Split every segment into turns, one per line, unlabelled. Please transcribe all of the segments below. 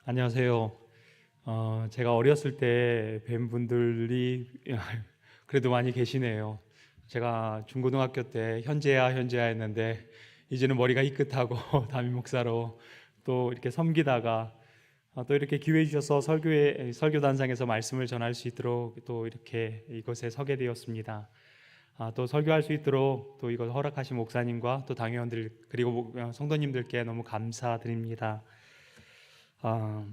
안녕하세요. 제가 어렸을 때 뵌 분들이 그래도 많이 계시네요. 제가 중고등학교 때 현재야 했는데 이제는 머리가 희끗하고 담임 목사로 또 이렇게 섬기다가 또 이렇게 기회 주셔서 설교단상에서 말씀을 전할 수 있도록 또 이렇게 이곳에 서게 되었습니다. 또 설교할 수 있도록 또 이걸 허락하신 목사님과 또 당회원들 그리고 성도님들께 너무 감사드립니다. 아,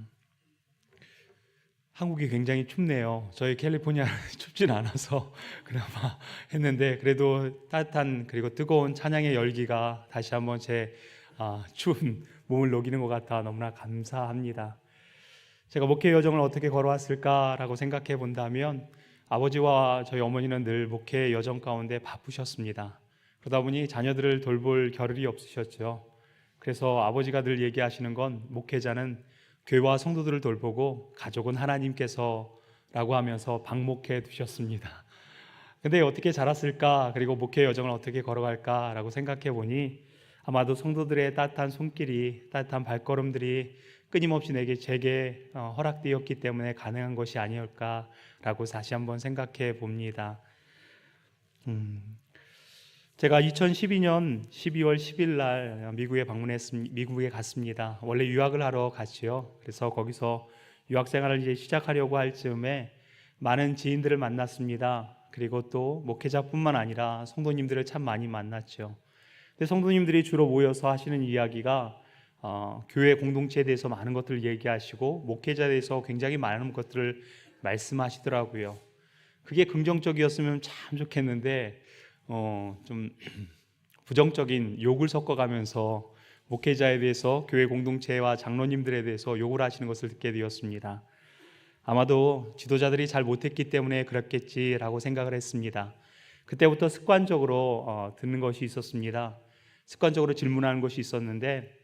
한국이 굉장히 춥네요. 저희 캘리포니아는 춥진 않아서 그나마 했는데 그래도 따뜻한 그리고 뜨거운 찬양의 열기가 다시 한번 제 추운 몸을 녹이는 것 같아 너무나 감사합니다. 제가 목회 여정을 어떻게 걸어왔을까라고 생각해 본다면 아버지와 저희 어머니는 늘 목회 여정 가운데 바쁘셨습니다. 그러다 보니 자녀들을 돌볼 겨를이 없으셨죠. 그래서 아버지가 늘 얘기하시는 건 목회자는 교회와 성도들을 돌보고 가족은 하나님께서라고 하면서 방목해 두셨습니다. 근데 어떻게 자랐을까? 그리고 목회 여정을 어떻게 걸어갈까라고 생각해 보니 아마도 성도들의 따뜻한 손길이 따뜻한 발걸음들이 끊임없이 제게 허락되었기 때문에 가능한 것이 아니었을까라고 다시 한번 생각해 봅니다. 제가 2012년 12월 10일 날 미국에 갔습니다. 원래 유학을 하러 갔지요. 그래서 거기서 유학 생활을 이제 시작하려고 할 즈음에 많은 지인들을 만났습니다. 그리고 또 목회자뿐만 아니라 성도님들을 참 많이 만났죠. 근데 성도님들이 주로 모여서 하시는 이야기가 교회 공동체에 대해서 많은 것들을 얘기하시고 목회자에 대해서 굉장히 많은 것들을 말씀하시더라고요. 그게 긍정적이었으면 참 좋겠는데 좀 부정적인 욕을 섞어가면서 목회자에 대해서 교회 공동체와 장로님들에 대해서 욕을 하시는 것을 듣게 되었습니다. 아마도 지도자들이 잘 못했기 때문에 그렇겠지라고 생각을 했습니다. 그때부터 습관적으로 듣는 것이 있었습니다. 습관적으로 질문하는 것이 있었는데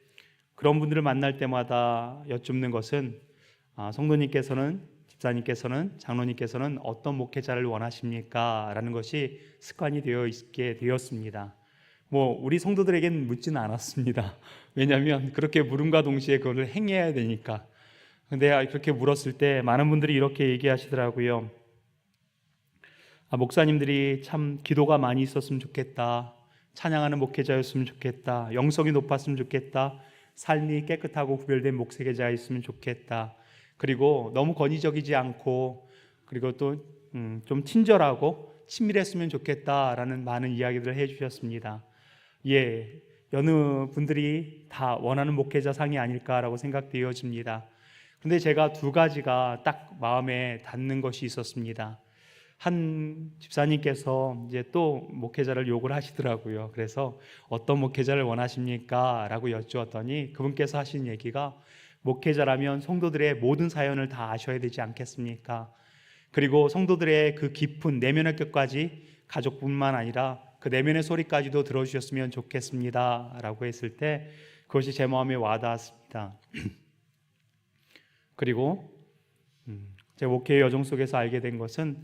그런 분들을 만날 때마다 여쭙는 것은 성도님께서는 집사님께서는 장로님께서는 어떤 목회자를 원하십니까? 라는 것이 습관이 되어 있게 되었습니다. 우리 성도들에게는 묻지는 않았습니다. 왜냐하면 그렇게 물음과 동시에 그걸 행해야 되니까. 근데 그렇게 물었을 때 많은 분들이 이렇게 얘기하시더라고요. 목사님들이 참 기도가 많이 있었으면 좋겠다. 찬양하는 목회자였으면 좋겠다. 영성이 높았으면 좋겠다. 삶이 깨끗하고 구별된 목회자가 있으면 좋겠다. 그리고 너무 권위적이지 않고 그리고 또 좀 친절하고 친밀했으면 좋겠다라는 많은 이야기들을 해주셨습니다. 예, 여느 분들이 다 원하는 목회자상이 아닐까라고 생각되어집니다. 그런데 제가 두 가지가 딱 마음에 닿는 것이 있었습니다. 한 집사님께서 이제 또 목회자를 욕을 하시더라고요. 그래서 어떤 목회자를 원하십니까? 라고 여쭈었더니 그분께서 하신 얘기가 목회자라면 성도들의 모든 사연을 다 아셔야 되지 않겠습니까? 그리고 성도들의 그 깊은 내면의 끝까지 가족뿐만 아니라 그 내면의 소리까지도 들어주셨으면 좋겠습니다. 라고 했을 때 그것이 제 마음에 와닿았습니다. 그리고 제 목회의 여정 속에서 알게 된 것은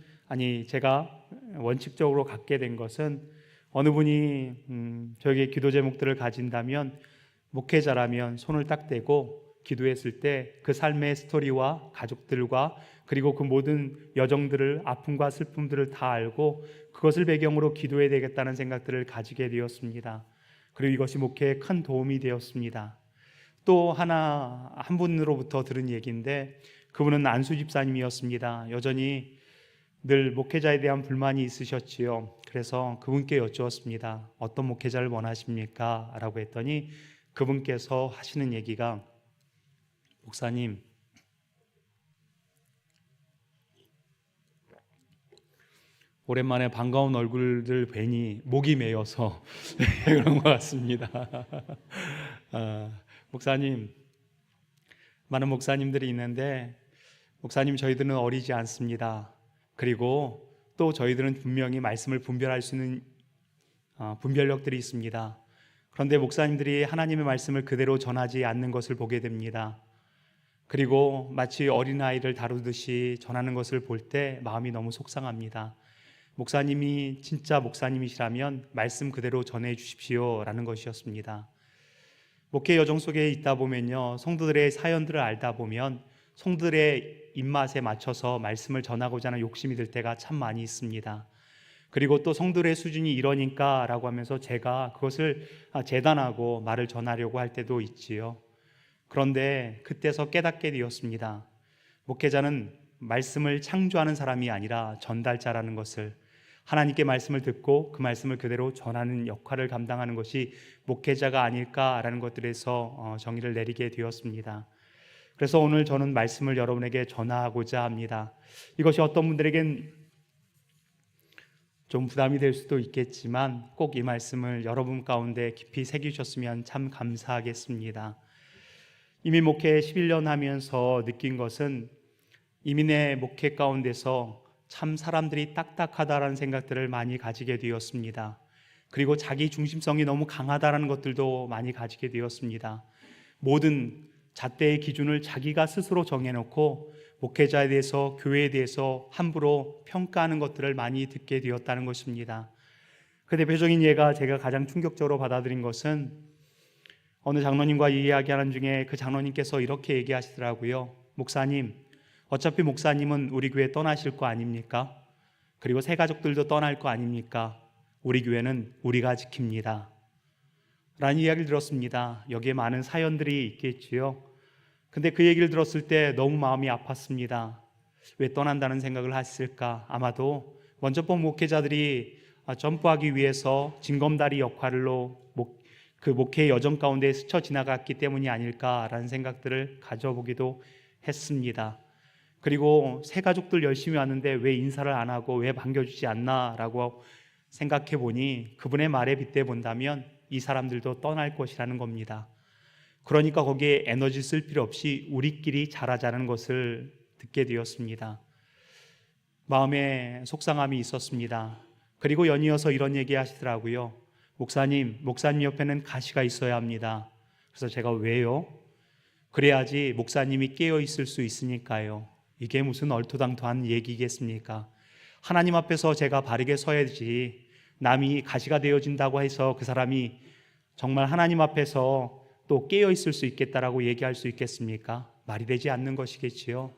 제가 원칙적으로 갖게 된 것은 어느 분이 저에게 기도 제목들을 가진다면 목회자라면 손을 딱 대고 기도했을 때 그 삶의 스토리와 가족들과 그리고 그 모든 여정들을 아픔과 슬픔들을 다 알고 그것을 배경으로 기도해야 되겠다는 생각들을 가지게 되었습니다. 그리고 이것이 목회에 큰 도움이 되었습니다. 또 한 분으로부터 들은 얘기인데 그분은 안수 집사님이었습니다. 여전히 늘 목회자에 대한 불만이 있으셨지요. 그래서 그분께 여쭈었습니다. 어떤 목회자를 원하십니까? 라고 했더니 그분께서 하시는 얘기가 목사님, 오랜만에 반가운 얼굴들 뵈니 목이 메여서 그런 것 같습니다. 목사님, 많은 목사님들이 있는데 목사님 저희들은 어리지 않습니다. 그리고 또 저희들은 분명히 말씀을 분별할 수 있는 분별력들이 있습니다. 그런데 목사님들이 하나님의 말씀을 그대로 전하지 않는 것을 보게 됩니다. 그리고 마치 어린아이를 다루듯이 전하는 것을 볼 때 마음이 너무 속상합니다. 목사님이 진짜 목사님이시라면 말씀 그대로 전해 주십시오 라는 것이었습니다. 목회 여정 속에 있다 보면요, 성도들의 사연들을 알다 보면 성도들의 입맛에 맞춰서 말씀을 전하고자 하는 욕심이 들 때가 참 많이 있습니다. 그리고 또 성도들의 수준이 이러니까 라고 하면서 제가 그것을 재단하고 말을 전하려고 할 때도 있지요. 그런데 그때서 깨닫게 되었습니다. 목회자는 말씀을 창조하는 사람이 아니라 전달자라는 것을, 하나님께 말씀을 듣고 그 말씀을 그대로 전하는 역할을 감당하는 것이 목회자가 아닐까라는 것들에서 정의를 내리게 되었습니다. 그래서 오늘 저는 말씀을 여러분에게 전하고자 합니다. 이것이 어떤 분들에겐 좀 부담이 될 수도 있겠지만 꼭 이 말씀을 여러분 가운데 깊이 새기셨으면 참 감사하겠습니다. 이민 목회 11년 하면서 느낀 것은 이민의 목회 가운데서 참 사람들이 딱딱하다라는 생각들을 많이 가지게 되었습니다. 그리고 자기 중심성이 너무 강하다라는 것들도 많이 가지게 되었습니다. 모든 잣대의 기준을 자기가 스스로 정해놓고 목회자에 대해서, 교회에 대해서 함부로 평가하는 것들을 많이 듣게 되었다는 것입니다. 그 대표적인 예가 제가 가장 충격적으로 받아들인 것은 어느 장로님과 이야기하는 중에 그 장로님께서 이렇게 얘기하시더라고요. 목사님, 어차피 목사님은 우리 교회 떠나실 거 아닙니까? 그리고 새 가족들도 떠날 거 아닙니까? 우리 교회는 우리가 지킵니다 라는 이야기를 들었습니다. 여기에 많은 사연들이 있겠지요. 근데 그 얘기를 들었을 때 너무 마음이 아팠습니다. 왜 떠난다는 생각을 했을까? 아마도 먼저 본 목회자들이 점프하기 위해서 징검다리 역할로 그 목회의 여정 가운데 스쳐 지나갔기 때문이 아닐까라는 생각들을 가져보기도 했습니다. 그리고 새 가족들 열심히 왔는데 왜 인사를 안 하고 왜 반겨주지 않나라고 생각해 보니 그분의 말에 빗대 본다면 이 사람들도 떠날 것이라는 겁니다. 그러니까 거기에 에너지 쓸 필요 없이 우리끼리 잘하자는 것을 듣게 되었습니다. 마음에 속상함이 있었습니다. 그리고 연이어서 이런 얘기 하시더라고요. 목사님 옆에는 가시가 있어야 합니다. 그래서 제가 왜요? 그래야지 목사님이 깨어 있을 수 있으니까요. 이게 무슨 얼토당토한 얘기겠습니까? 하나님 앞에서 제가 바르게 서야지 남이 가시가 되어진다고 해서 그 사람이 정말 하나님 앞에서 또 깨어 있을 수 있겠다라고 얘기할 수 있겠습니까? 말이 되지 않는 것이겠지요.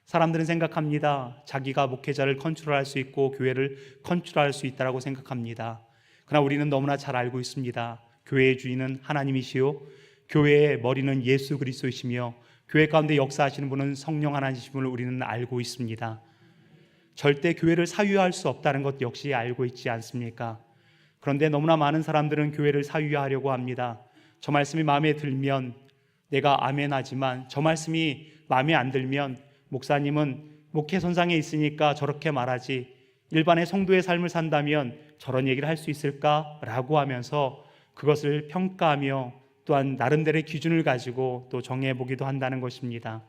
사람들은 생각합니다. 자기가 목회자를 컨트롤할 수 있고 교회를 컨트롤할 수 있다라고 생각합니다. 그러나 우리는 너무나 잘 알고 있습니다. 교회의 주인은 하나님이시요 교회의 머리는 예수 그리스도이시며 교회 가운데 역사하시는 분은 성령 하나님이심을 우리는 알고 있습니다. 절대 교회를 사유할 수 없다는 것 역시 알고 있지 않습니까? 그런데 너무나 많은 사람들은 교회를 사유하려고 합니다. 저 말씀이 마음에 들면 내가 아멘하지만 저 말씀이 마음에 안 들면 목사님은 목회선상에 있으니까 저렇게 말하지 일반의 성도의 삶을 산다면 저런 얘기를 할 수 있을까라고 하면서 그것을 평가하며 또한 나름대로의 기준을 가지고 또 정해보기도 한다는 것입니다.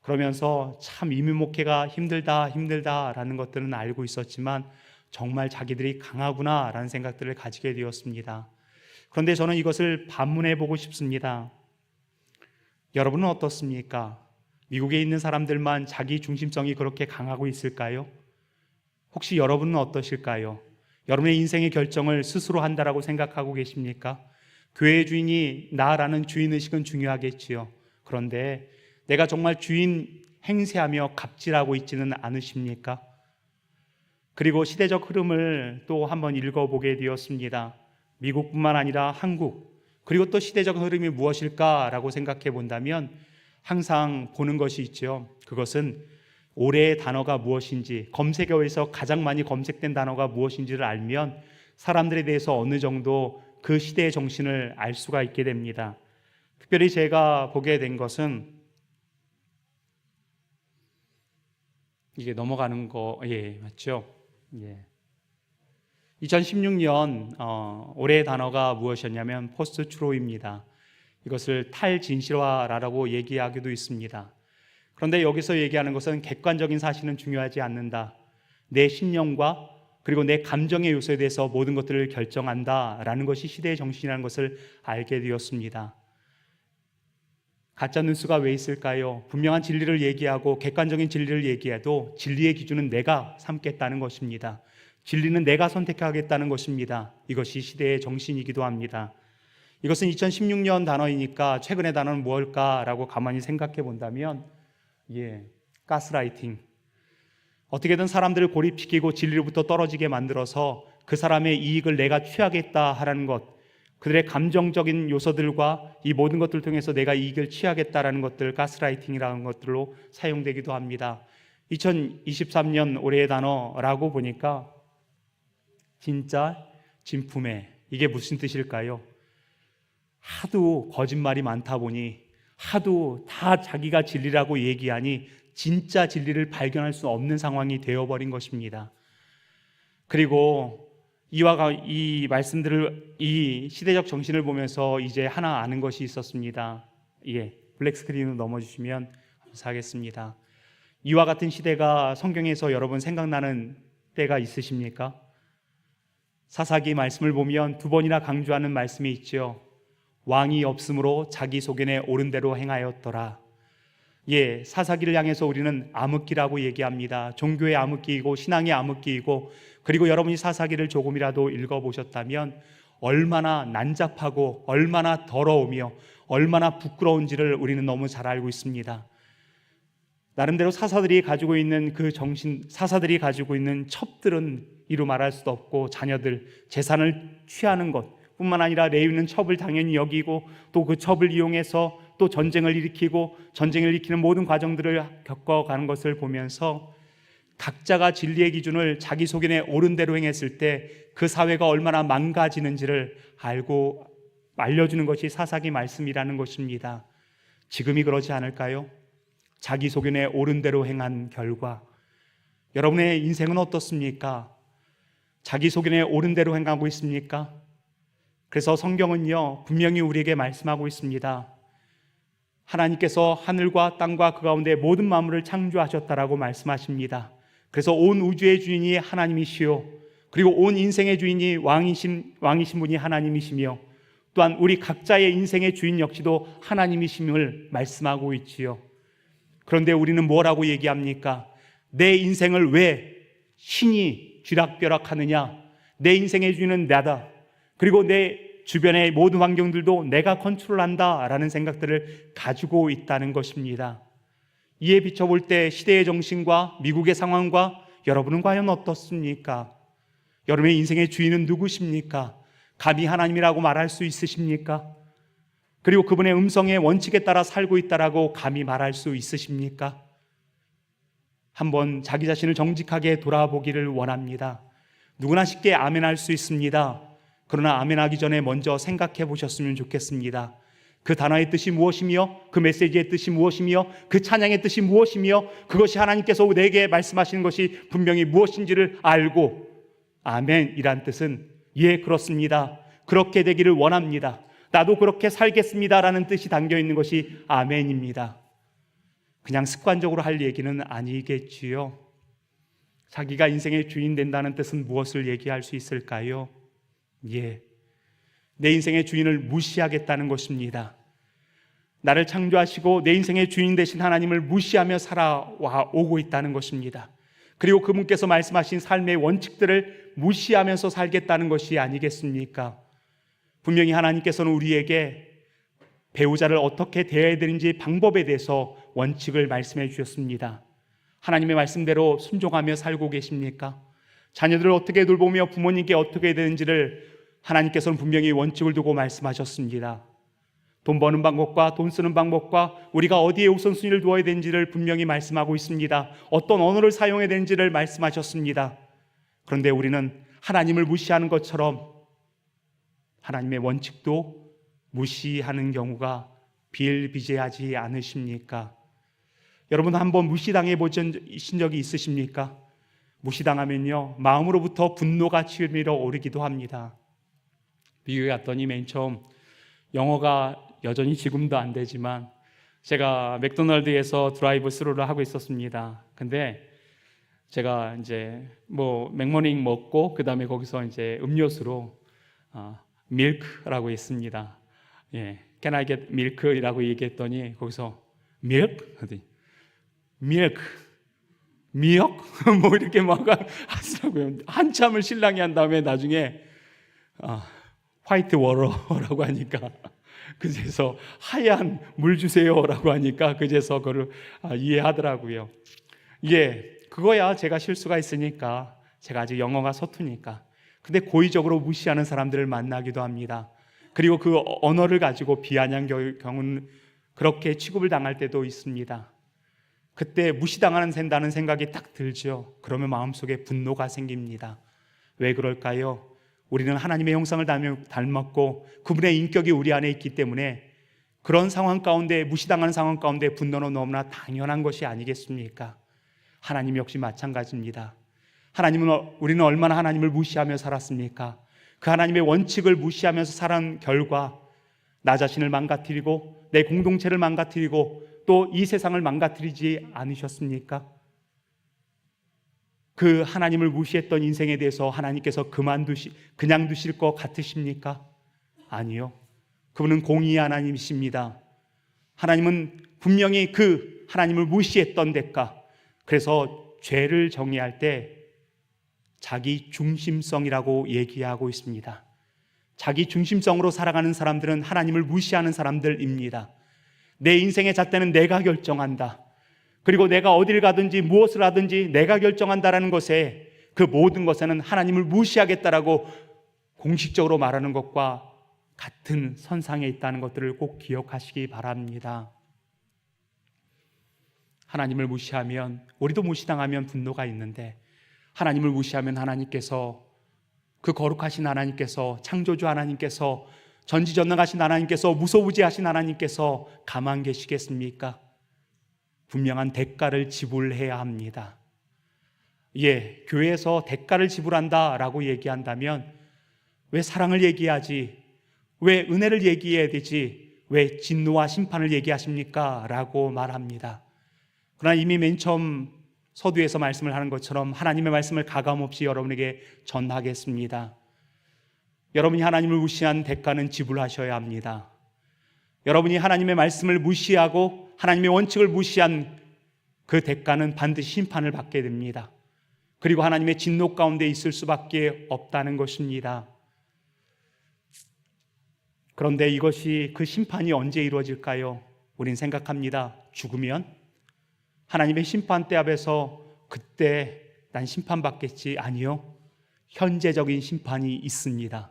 그러면서 참 이민 목회가 힘들다라는 것들은 알고 있었지만 정말 자기들이 강하구나라는 생각들을 가지게 되었습니다. 그런데 저는 이것을 반문해 보고 싶습니다. 여러분은 어떻습니까? 미국에 있는 사람들만 자기 중심성이 그렇게 강하고 있을까요? 혹시 여러분은 어떠실까요? 여러분의 인생의 결정을 스스로 한다라고 생각하고 계십니까? 교회의 주인이 나라는 주인의식은 중요하겠지요. 그런데 내가 정말 주인 행세하며 갑질하고 있지는 않으십니까? 그리고 시대적 흐름을 또 한번 읽어보게 되었습니다. 미국뿐만 아니라 한국, 그리고 또 시대적 흐름이 무엇일까라고 생각해 본다면 항상 보는 것이 있죠. 그것은 올해의 단어가 무엇인지, 검색어에서 가장 많이 검색된 단어가 무엇인지를 알면 사람들에 대해서 어느 정도 그 시대의 정신을 알 수가 있게 됩니다. 특별히 제가 보게 된 것은 이게 넘어가는 거, 맞죠? 2016년 올해의 단어가 무엇이었냐면 포스트 트루입니다. 이것을 탈진실화라고 얘기하기도 있습니다. 그런데 여기서 얘기하는 것은 객관적인 사실은 중요하지 않는다. 내 신념과 그리고 내 감정의 요소에 대해서 모든 것들을 결정한다라는 것이 시대의 정신이라는 것을 알게 되었습니다. 가짜 뉴스가 왜 있을까요? 분명한 진리를 얘기하고 객관적인 진리를 얘기해도 진리의 기준은 내가 삼겠다는 것입니다. 진리는 내가 선택하겠다는 것입니다. 이것이 시대의 정신이기도 합니다. 이것은 2016년 단어이니까 최근의 단어는 무엇일까라고 가만히 생각해 본다면 가스라이팅. 어떻게든 사람들을 고립시키고 진리로부터 떨어지게 만들어서 그 사람의 이익을 내가 취하겠다 하라는 것, 그들의 감정적인 요소들과 이 모든 것들을 통해서 내가 이익을 취하겠다라는 것들, 가스라이팅이라는 것들로 사용되기도 합니다. 2023년 올해의 단어라고 보니까 진짜 진품에, 이게 무슨 뜻일까요? 하도 거짓말이 많다 보니, 하도 다 자기가 진리라고 얘기하니 진짜 진리를 발견할 수 없는 상황이 되어버린 것입니다. 그리고 이 말씀들을, 이 시대적 정신을 보면서 이제 하나 아는 것이 있었습니다. 블랙 스크린으로 넘어주시면 감사하겠습니다. 이와 같은 시대가 성경에서 여러분 생각나는 때가 있으십니까? 사사기 말씀을 보면 두 번이나 강조하는 말씀이 있죠. 왕이 없으므로 자기 소견에 옳은 대로 행하였더라. 사사기를 향해서 우리는 암흑기라고 얘기합니다. 종교의 암흑기이고 신앙의 암흑기이고, 그리고 여러분이 사사기를 조금이라도 읽어보셨다면 얼마나 난잡하고 얼마나 더러우며 얼마나 부끄러운지를 우리는 너무 잘 알고 있습니다. 나름대로 사사들이 가지고 있는 그 정신, 사사들이 가지고 있는 첩들은 이루 말할 수도 없고, 자녀들, 재산을 취하는 것 뿐만 아니라 레위는 첩을 당연히 여기고 또 그 첩을 이용해서 또 전쟁을 일으키고 전쟁을 일으키는 모든 과정들을 겪어가는 것을 보면서 각자가 진리의 기준을 자기 소견에 옳은 대로 행했을 때 그 사회가 얼마나 망가지는지를 알고 알려주는 것이 사사기 말씀이라는 것입니다. 지금이 그러지 않을까요? 자기 소견에 옳은 대로 행한 결과 여러분의 인생은 어떻습니까? 자기 소견에 옳은 대로 행하고 있습니까? 그래서 성경은요, 분명히 우리에게 말씀하고 있습니다. 하나님께서 하늘과 땅과 그 가운데 모든 만물을 창조하셨다라고 말씀하십니다. 그래서 온 우주의 주인이 하나님이시요, 그리고 온 인생의 주인이 왕이신 분이 하나님이시며, 또한 우리 각자의 인생의 주인 역시도 하나님이심을 말씀하고 있지요. 그런데 우리는 뭐라고 얘기합니까? 내 인생을 왜 신이 쥐락펴락하느냐? 내 인생의 주인은 나다. 그리고 내 주변의 모든 환경들도 내가 컨트롤한다 라는 생각들을 가지고 있다는 것입니다. 이에 비춰볼 때 시대의 정신과 미국의 상황과 여러분은 과연 어떻습니까? 여러분의 인생의 주인은 누구십니까? 감히 하나님이라고 말할 수 있으십니까? 그리고 그분의 음성의 원칙에 따라 살고 있다라고 감히 말할 수 있으십니까? 한번 자기 자신을 정직하게 돌아보기를 원합니다. 누구나 쉽게 아멘할 수 있습니다. 그러나 아멘하기 전에 먼저 생각해 보셨으면 좋겠습니다. 그 단어의 뜻이 무엇이며, 그 메시지의 뜻이 무엇이며, 그 찬양의 뜻이 무엇이며, 그것이 하나님께서 내게 말씀하시는 것이 분명히 무엇인지를 알고 아멘이란 뜻은 그렇습니다, 그렇게 되기를 원합니다, 나도 그렇게 살겠습니다 라는 뜻이 담겨있는 것이 아멘입니다. 그냥 습관적으로 할 얘기는 아니겠지요. 자기가 인생의 주인 된다는 뜻은 무엇을 얘기할 수 있을까요? 내 인생의 주인을 무시하겠다는 것입니다. 나를 창조하시고 내 인생의 주인 되신 하나님을 무시하며 살아와 오고 있다는 것입니다. 그리고 그분께서 말씀하신 삶의 원칙들을 무시하면서 살겠다는 것이 아니겠습니까? 분명히 하나님께서는 우리에게 배우자를 어떻게 대해야 되는지 방법에 대해서 원칙을 말씀해 주셨습니다. 하나님의 말씀대로 순종하며 살고 계십니까? 자녀들을 어떻게 돌보며 부모님께 어떻게 해야 되는지를 하나님께서는 분명히 원칙을 두고 말씀하셨습니다. 돈 버는 방법과 돈 쓰는 방법과 우리가 어디에 우선순위를 두어야 되는지를 분명히 말씀하고 있습니다. 어떤 언어를 사용해야 되는지를 말씀하셨습니다. 그런데 우리는 하나님을 무시하는 것처럼 하나님의 원칙도 무시하는 경우가 비일비재하지 않으십니까? 여러분 한번 무시당해 보신 적이 있으십니까? 무시당하면요, 마음으로부터 분노가 치밀어 오르기도 합니다. 미국에 갔더니 맨 처음 영어가 여전히 지금도 안 되지만 제가 맥도날드에서 드라이브 스루를 하고 있었습니다. 근데 제가 이제 맥모닝 먹고 그 다음에 거기서 이제 음료수로 밀크라고 했습니다. Can I get milk이라고 얘기했더니 거기서 milk? milk? 미역? 이렇게 막 하시라고요. 한참을 신랑이 한 다음에 나중에 화이트 워러라고 하니까 그제서 하얀 물 주세요라고 하니까 그제서 그걸 이해하더라고요. 그거야 제가 실수가 있으니까, 제가 아직 영어가 서투니까. 근데 고의적으로 무시하는 사람들을 만나기도 합니다. 그리고 그 언어를 가지고 비아냥 경우는 그렇게 취급을 당할 때도 있습니다. 그때 무시당한다는 생각이 딱 들죠. 그러면 마음속에 분노가 생깁니다. 왜 그럴까요? 우리는 하나님의 형상을 닮았고 그분의 인격이 우리 안에 있기 때문에 그런 상황 가운데, 무시당하는 상황 가운데 분노는 너무나 당연한 것이 아니겠습니까? 하나님 역시 마찬가지입니다. 우리는 얼마나 하나님을 무시하며 살았습니까? 그 하나님의 원칙을 무시하면서 살은 결과 나 자신을 망가뜨리고 내 공동체를 망가뜨리고 또 이 세상을 망가뜨리지 않으셨습니까? 그 하나님을 무시했던 인생에 대해서 하나님께서 그냥 두실 것 같으십니까? 아니요. 그분은 공의의 하나님이십니다. 하나님은 분명히 그 하나님을 무시했던 대가, 그래서 죄를 정의할 때 자기 중심성이라고 얘기하고 있습니다. 자기 중심성으로 살아가는 사람들은 하나님을 무시하는 사람들입니다. 내 인생의 잣대는 내가 결정한다. 그리고 내가 어딜 가든지 무엇을 하든지 내가 결정한다라는 것에, 그 모든 것에는 하나님을 무시하겠다라고 공식적으로 말하는 것과 같은 선상에 있다는 것들을 꼭 기억하시기 바랍니다. 하나님을 무시하면, 우리도 무시당하면 분노가 있는데, 하나님을 무시하면 하나님께서, 그 거룩하신 하나님께서, 창조주 하나님께서, 전지전능하신 하나님께서, 무소부지하신 하나님께서 가만 계시겠습니까? 분명한 대가를 지불해야 합니다. 교회에서 대가를 지불한다라고 얘기한다면 왜 사랑을 얘기하지? 왜 은혜를 얘기해야 되지? 왜 진노와 심판을 얘기하십니까? 라고 말합니다. 그러나 이미 맨 처음 서두에서 말씀을 하는 것처럼 하나님의 말씀을 가감없이 여러분에게 전하겠습니다. 여러분이 하나님을 무시한 대가는 지불하셔야 합니다. 여러분이 하나님의 말씀을 무시하고 하나님의 원칙을 무시한 그 대가는 반드시 심판을 받게 됩니다. 그리고 하나님의 진노 가운데 있을 수밖에 없다는 것입니다. 그런데 이것이, 그 심판이 언제 이루어질까요? 우린 생각합니다. 죽으면 하나님의 심판대 앞에서 그때 난 심판받겠지. 아니요. 현재적인 심판이 있습니다.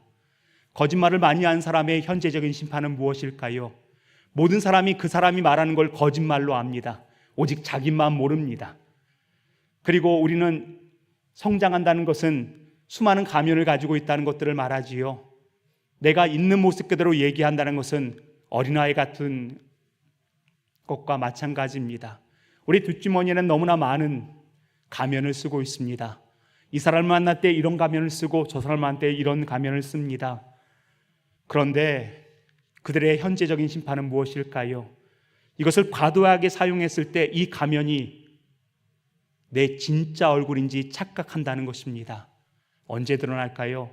거짓말을 많이 한 사람의 현재적인 심판은 무엇일까요? 모든 사람이 그 사람이 말하는 걸 거짓말로 압니다. 오직 자기만 모릅니다. 그리고 우리는 성장한다는 것은 수많은 가면을 가지고 있다는 것들을 말하지요. 내가 있는 모습 그대로 얘기한다는 것은 어린아이 같은 것과 마찬가지입니다. 우리 뒷주머니에는 너무나 많은 가면을 쓰고 있습니다. 이 사람을 만날 때 이런 가면을 쓰고 저 사람을 만날 때 이런 가면을 씁니다. 그런데 그들의 현재적인 심판은 무엇일까요? 이것을 과도하게 사용했을 때 이 가면이 내 진짜 얼굴인지 착각한다는 것입니다. 언제 드러날까요?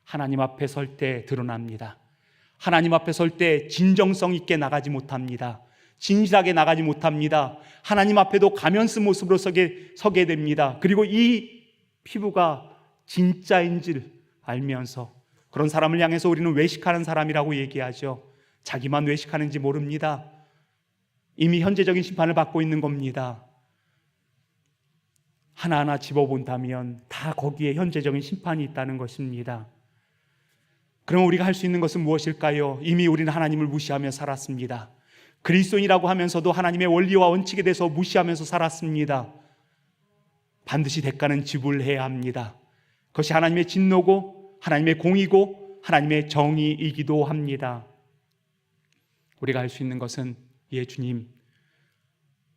하나님 앞에 설 때 드러납니다. 하나님 앞에 설 때 진정성 있게 나가지 못합니다. 진실하게 나가지 못합니다. 하나님 앞에도 가면 쓴 모습으로 서게 됩니다. 그리고 이 피부가 진짜인 줄 알면서, 그런 사람을 향해서 우리는 외식하는 사람이라고 얘기하죠. 자기만 외식하는지 모릅니다. 이미 현재적인 심판을 받고 있는 겁니다. 하나하나 집어본다면 다 거기에 현재적인 심판이 있다는 것입니다. 그럼 우리가 할 수 있는 것은 무엇일까요? 이미 우리는 하나님을 무시하며 살았습니다. 그리스도인이라고 하면서도 하나님의 원리와 원칙에 대해서 무시하면서 살았습니다. 반드시 대가는 지불해야 합니다. 그것이 하나님의 진노고 하나님의 공의고 하나님의 정의이기도 합니다. 우리가 할 수 있는 것은, 주님,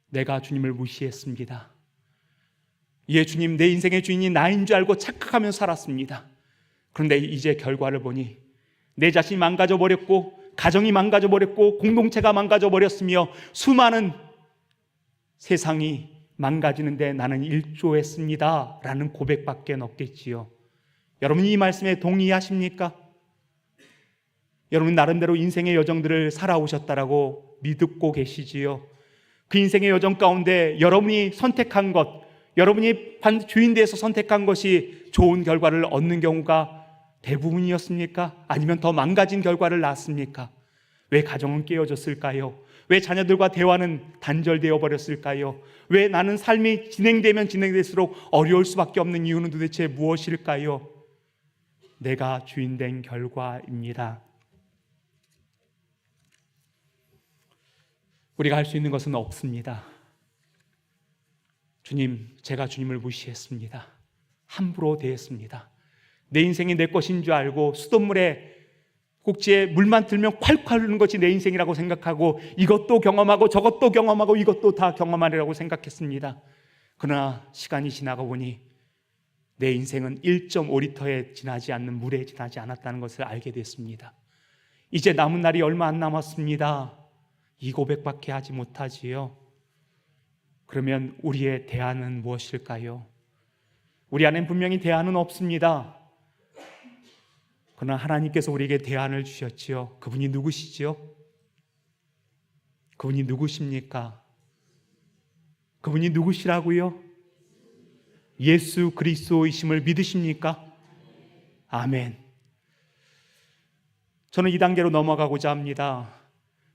내가 주님을 무시했습니다. 주님, 내 인생의 주인이 나인 줄 알고 착각하며 살았습니다. 그런데 이제 결과를 보니 내 자신이 망가져버렸고, 가정이 망가져버렸고, 공동체가 망가져버렸으며, 수많은 세상이 망가지는데 나는 일조했습니다 라는 고백밖에 없겠지요. 여러분, 이 말씀에 동의하십니까? 여러분, 나름대로 인생의 여정들을 살아오셨다라고 믿고 계시지요. 그 인생의 여정 가운데 여러분이 선택한 것, 여러분이 주인되어서 선택한 것이 좋은 결과를 얻는 경우가 대부분이었습니까? 아니면 더 망가진 결과를 낳았습니까? 왜 가정은 깨어졌을까요? 왜 자녀들과 대화는 단절되어 버렸을까요? 왜 나는 삶이 진행되면 진행될수록 어려울 수밖에 없는 이유는 도대체 무엇일까요? 내가 주인된 결과입니다. 우리가 할 수 있는 것은 없습니다. 주님, 제가 주님을 무시했습니다. 함부로 대했습니다. 내 인생이 내 것인 줄 알고 수돗물에 꼭지에 물만 들면 콸콸 흐르는 것이 내 인생이라고 생각하고 이것도 경험하고 저것도 경험하고 이것도 다 경험하리라고 생각했습니다. 그러나 시간이 지나가 보니 내 인생은 1.5리터에 지나지 않는 물에 지나지 않았다는 것을 알게 됐습니다. 이제 남은 날이 얼마 안 남았습니다. 이 고백밖에 하지 못하지요. 그러면 우리의 대안은 무엇일까요? 우리 안엔 분명히 대안은 없습니다. 그러나 하나님께서 우리에게 대안을 주셨지요. 그분이 누구시지요? 그분이 누구십니까? 그분이 누구시라고요? 예수 그리스도이심을 믿으십니까? 아멘. 저는 이 단계로 넘어가고자 합니다.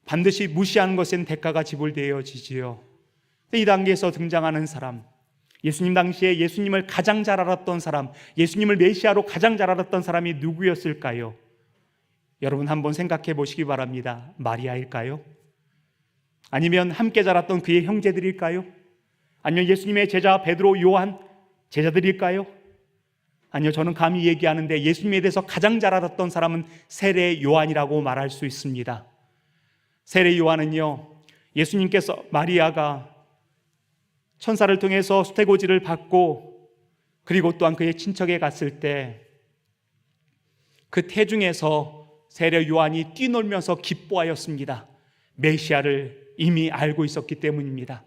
반드시 무시하는 것엔 대가가 지불되어지지요. 이 단계에서 등장하는 사람, 예수님 당시에 예수님을 가장 잘 알았던 사람, 예수님을 메시아로 가장 잘 알았던 사람이 누구였을까요? 여러분 한번 생각해 보시기 바랍니다. 마리아일까요? 아니면 함께 자랐던 그의 형제들일까요? 아니면 예수님의 제자 베드로, 요한 제자들일까요? 아니요, 저는 감히 얘기하는데 예수님에 대해서 가장 잘 알았던 사람은 세례 요한이라고 말할 수 있습니다. 세례 요한은요, 예수님께서 마리아가 천사를 통해서 수태고지를 받고 그리고 또한 그의 친척에 갔을 때 그 태중에서 세례 요한이 뛰놀면서 기뻐하였습니다. 메시아를 이미 알고 있었기 때문입니다.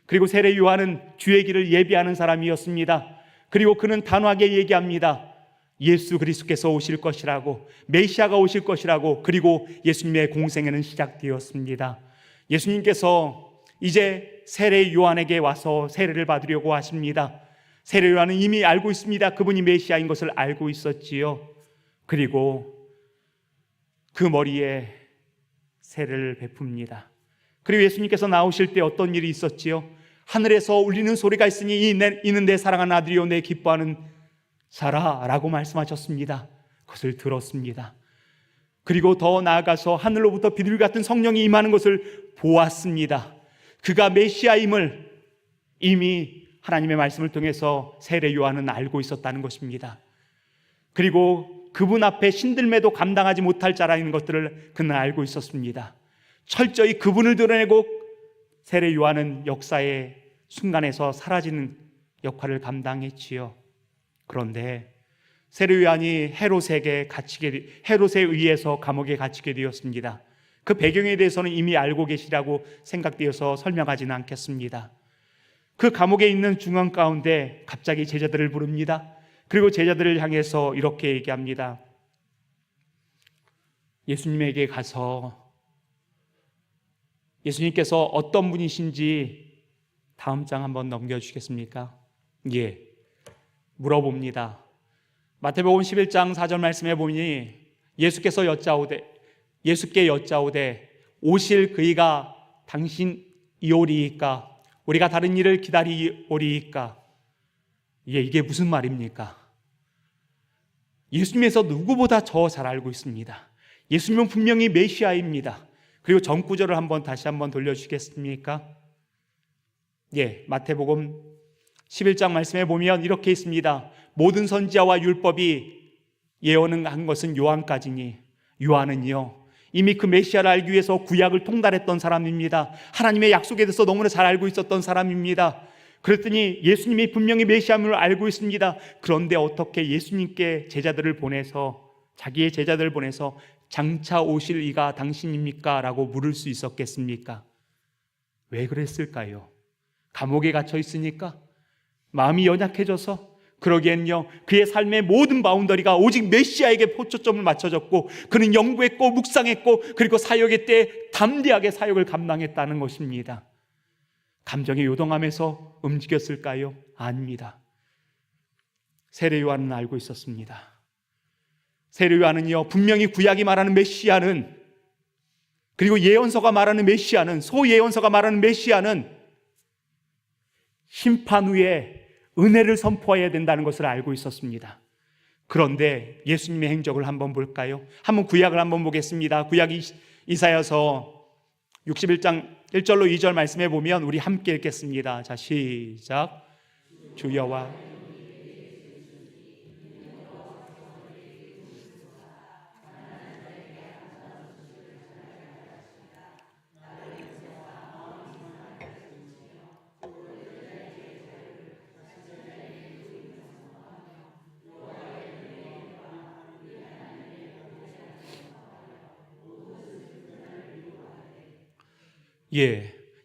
그리고 세례 요한은 주의 길을 예비하는 사람이었습니다. 그리고 그는 단호하게 얘기합니다. 예수 그리스도께서 오실 것이라고, 메시아가 오실 것이라고. 그리고 예수님의 공생애는 시작되었습니다. 예수님께서 이제 세례 요한에게 와서 세례를 받으려고 하십니다. 세례 요한은 이미 알고 있습니다. 그분이 메시아인 것을 알고 있었지요. 그리고 그 머리에 세례를 베풉니다. 그리고 예수님께서 나오실 때 어떤 일이 있었지요? 하늘에서 울리는 소리가 있으니 이는 내 사랑하는 아들이요 내 기뻐하는 자라라고 말씀하셨습니다. 그것을 들었습니다. 그리고 더 나아가서 하늘로부터 비둘기 같은 성령이 임하는 것을 보았습니다. 그가 메시아임을 이미 하나님의 말씀을 통해서 세례 요한은 알고 있었다는 것입니다. 그리고 그분 앞에 신들매도 감당하지 못할 자라는 것들을 그는 알고 있었습니다. 철저히 그분을 드러내고 세례 요한은 역사의 순간에서 사라지는 역할을 감당했지요. 그런데 세례 요한이 헤롯에 의해서 감옥에 갇히게 되었습니다. 그 배경에 대해서는 이미 알고 계시라고 생각되어서 설명하지는 않겠습니다. 그 감옥에 있는 중앙 가운데 갑자기 제자들을 부릅니다. 그리고 제자들을 향해서 이렇게 얘기합니다. 예수님에게 가서 예수님께서 어떤 분이신지 다음 장 한번 넘겨주시겠습니까? 예, 물어봅니다. 마태복음 11장 4절 말씀해 보니 예수께 여짜오되 오실 그이가 당신이오리이까? 우리가 다른 일을 기다리오리이까? 예, 이게 무슨 말입니까? 예수님에서 누구보다 더 잘 알고 있습니다. 예수님은 분명히 메시아입니다. 그리고 전구절을 다시 한번 돌려주시겠습니까? 예, 마태복음 11장 말씀에 보면 이렇게 있습니다. 모든 선지자와 율법이 예언한 것은 요한까지니 요한은요 이미 그 메시아를 알기 위해서 구약을 통달했던 사람입니다. 하나님의 약속에 대해서 너무나 잘 알고 있었던 사람입니다. 그랬더니 예수님이 분명히 메시아임을 알고 있습니다. 그런데 어떻게 예수님께 자기의 제자들을 보내서 장차 오실 이가 당신입니까? 라고 물을 수 있었겠습니까? 왜 그랬을까요? 감옥에 갇혀 있으니까? 마음이 연약해져서? 그러기엔요 그의 삶의 모든 바운더리가 오직 메시아에게 초점을 맞춰졌고 그는 연구했고 묵상했고 그리고 사역의 때 담대하게 사역을 감당했다는 것입니다. 감정에 요동하면서 움직였을까요? 아닙니다. 세례 요한은 알고 있었습니다. 세례요한은요, 분명히 구약이 말하는 메시아는, 그리고 예언서가 말하는 메시아는, 소예언서가 말하는 메시아는 심판 후에 은혜를 선포해야 된다는 것을 알고 있었습니다. 그런데 예수님의 행적을 한번 볼까요? 한번 구약을 한번 보겠습니다. 구약 이사야서 61장 1절로 2절 말씀해 보면 우리 함께 읽겠습니다. 자, 시작. 주여와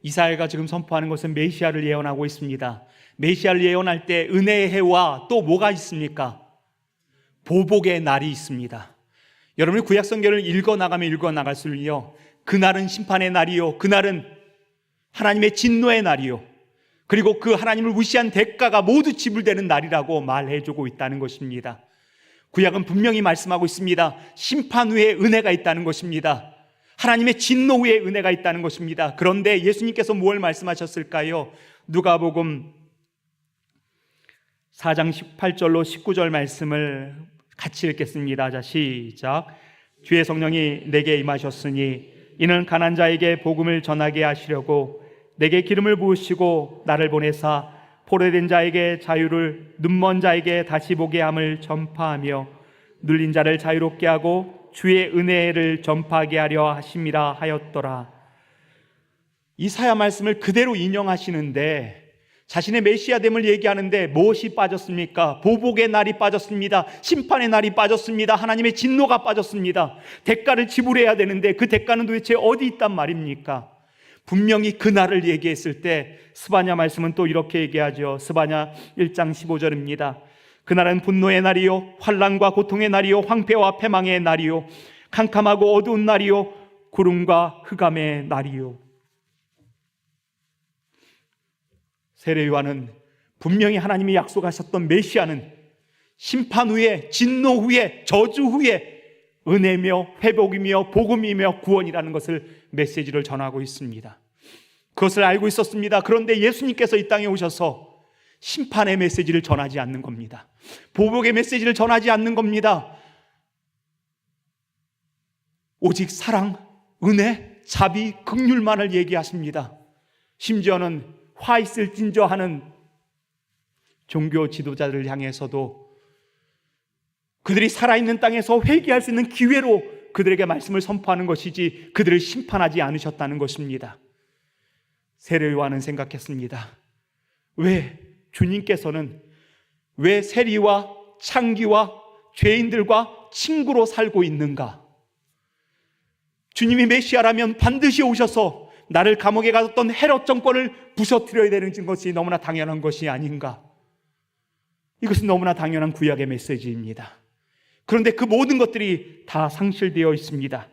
이사야가 지금 선포하는 것은 메시아를 예언하고 있습니다. 메시아를 예언할 때 은혜의 해와 또 뭐가 있습니까? 보복의 날이 있습니다. 여러분이 구약 성경을 읽어나가면 읽어나갈수록요, 그날은 심판의 날이요, 그날은 하나님의 진노의 날이요, 그리고 그 하나님을 무시한 대가가 모두 지불되는 날이라고 말해주고 있다는 것입니다. 구약은 분명히 말씀하고 있습니다. 심판 후에 은혜가 있다는 것입니다. 하나님의 진노 후에 은혜가 있다는 것입니다. 그런데 예수님께서 뭘 말씀하셨을까요? 누가복음 4장 18절로 19절 말씀을 같이 읽겠습니다. 자, 시작. 주의 성령이 내게 임하셨으니 이는 가난한 자에게 복음을 전하게 하시려고 내게 기름을 부으시고 나를 보내사 포로된 자에게 자유를, 눈먼 자에게 다시 보게 함을 전파하며 눌린 자를 자유롭게 하고 주의 은혜를 전파하게 하려 하심이라 하였더라. 이사야 말씀을 그대로 인용하시는데 자신의 메시아됨을 얘기하는데 무엇이 빠졌습니까? 보복의 날이 빠졌습니다. 심판의 날이 빠졌습니다. 하나님의 진노가 빠졌습니다. 대가를 지불해야 되는데 그 대가는 도대체 어디 있단 말입니까? 분명히 그 날을 얘기했을 때 스바냐 말씀은 또 이렇게 얘기하죠. 스바냐 1장 15절입니다. 그날은 분노의 날이요, 환난과 고통의 날이요, 황폐와 패망의 날이요, 캄캄하고 어두운 날이요, 구름과 흑암의 날이요. 세례 요한은 분명히 하나님이 약속하셨던 메시아는 심판 후에, 진노 후에, 저주 후에 은혜며 회복이며 복음이며 구원이라는 것을 메시지를 전하고 있습니다. 그것을 알고 있었습니다. 그런데 예수님께서 이 땅에 오셔서 심판의 메시지를 전하지 않는 겁니다. 보복의 메시지를 전하지 않는 겁니다. 오직 사랑, 은혜, 자비, 긍휼만을 얘기하십니다. 심지어는 화 있을진저 하는 종교 지도자들을 향해서도 그들이 살아있는 땅에서 회개할 수 있는 기회로 그들에게 말씀을 선포하는 것이지 그들을 심판하지 않으셨다는 것입니다. 세례 요한은 생각했습니다. 왜 주님께서는 왜 세리와 창기와 죄인들과 친구로 살고 있는가? 주님이 메시아라면 반드시 오셔서 나를 감옥에 가뒀던 헤롯 정권을 부서뜨려야 되는 것이 너무나 당연한 것이 아닌가? 이것은 너무나 당연한 구약의 메시지입니다. 그런데 그 모든 것들이 다 상실되어 있습니다.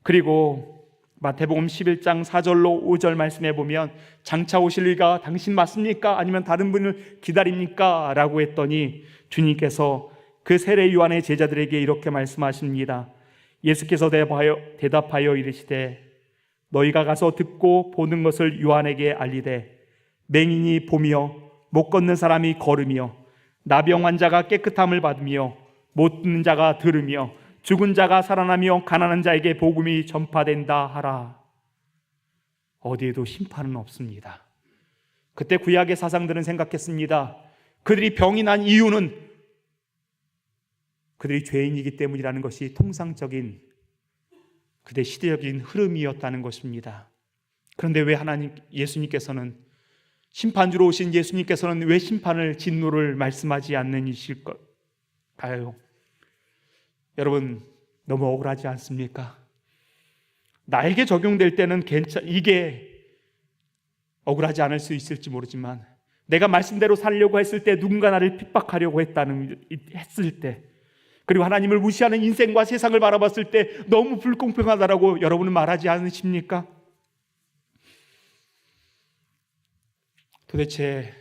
그리고 마태복음 11장 4절로 5절 말씀해 보면 장차 오실 이가 당신 맞습니까? 아니면 다른 분을 기다립니까? 라고 했더니 주님께서 그 세례 요한의 제자들에게 이렇게 말씀하십니다. 예수께서 대답하여 이르시되 너희가 가서 듣고 보는 것을 요한에게 알리되 맹인이 보며 못 걷는 사람이 걸으며 나병 환자가 깨끗함을 받으며 못 듣는 자가 들으며 죽은 자가 살아나며 가난한 자에게 복음이 전파된다 하라. 어디에도 심판은 없습니다. 그때 구약의 사상들은 생각했습니다. 그들이 병이 난 이유는 그들이 죄인이기 때문이라는 것이 통상적인 그들의 시대적인 흐름이었다는 것입니다. 그런데 왜 예수님께서는 심판주로 오신 예수님께서는 왜 심판을 진노를 말씀하지 않는 이실까요? 여러분 너무 억울하지 않습니까? 나에게 적용될 때는 이게 억울하지 않을 수 있을지 모르지만 내가 말씀대로 살려고 했을 때 누군가 나를 핍박하려고 했을 때 그리고 하나님을 무시하는 인생과 세상을 바라봤을 때 너무 불공평하다라고 여러분은 말하지 않으십니까? 도대체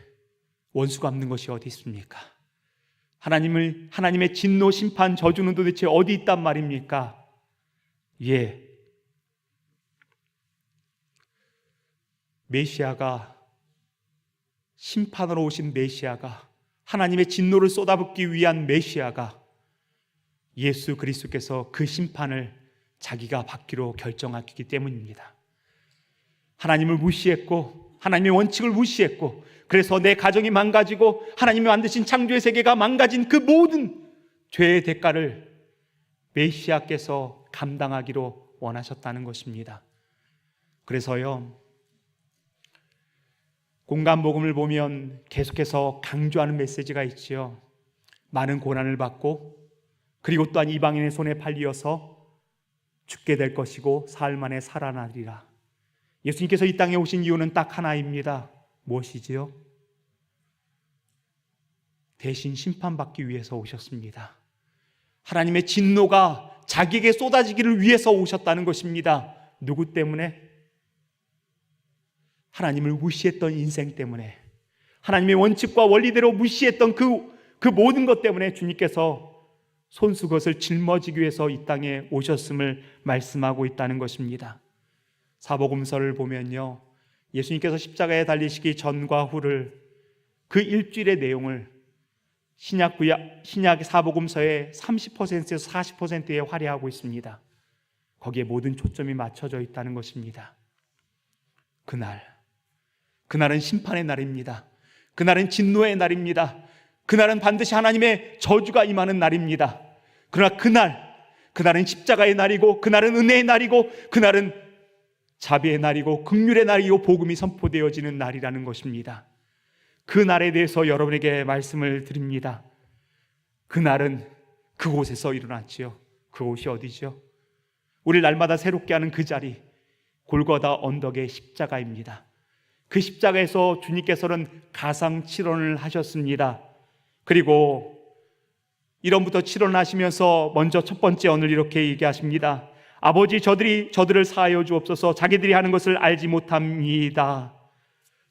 원수 갚는 것이 어디 있습니까? 하나님의 진노, 심판, 저주는 도대체 어디 있단 말입니까? 예, 메시아가, 심판으로 오신 메시아가, 하나님의 진노를 쏟아붓기 위한 메시아가, 예수 그리스도께서 그 심판을 자기가 받기로 결정하기 때문입니다. 하나님을 무시했고, 하나님의 원칙을 무시했고, 그래서 내 가정이 망가지고 하나님이 만드신 창조의 세계가 망가진 그 모든 죄의 대가를 메시아께서 감당하기로 원하셨다는 것입니다. 그래서요, 공간복음을 보면 계속해서 강조하는 메시지가 있지요. 많은 고난을 받고, 그리고 또한 이방인의 손에 팔리어서 죽게 될 것이고 사흘 만에 살아나리라. 예수님께서 이 땅에 오신 이유는 딱 하나입니다. 무엇이지요? 대신 심판받기 위해서 오셨습니다. 하나님의 진노가 자기에게 쏟아지기를 위해서 오셨다는 것입니다. 누구 때문에? 하나님을 무시했던 인생 때문에, 하나님의 원칙과 원리대로 무시했던 그 모든 것 때문에 주님께서 손수 그것을 짊어지기 위해서 이 땅에 오셨음을 말씀하고 있다는 것입니다. 사복음서를 보면요, 예수님께서 십자가에 달리시기 전과 후를, 그 일주일의 내용을 신약 사복음서의 30%에서 40%에 할애하고 있습니다. 거기에 모든 초점이 맞춰져 있다는 것입니다. 그날은 심판의 날입니다. 그날은 진노의 날입니다. 그날은 반드시 하나님의 저주가 임하는 날입니다. 그러나 그날은 십자가의 날이고, 그날은 은혜의 날이고, 그날은 자비의 날이고, 긍휼의 날이고, 복음이 선포되어지는 날이라는 것입니다. 그 날에 대해서 여러분에게 말씀을 드립니다. 그날은 그곳에서 일어났지요. 그곳이 어디죠? 우리를 날마다 새롭게 하는 그 자리, 골고다 언덕의 십자가입니다. 그 십자가에서 주님께서는 가상칠언을 하셨습니다. 그리고 1원부터 7원 하시면서 먼저 첫 번째 언을 이렇게 얘기하십니다. 아버지, 저들을 사하여 주옵소서. 자기들이 하는 것을 알지 못합니다.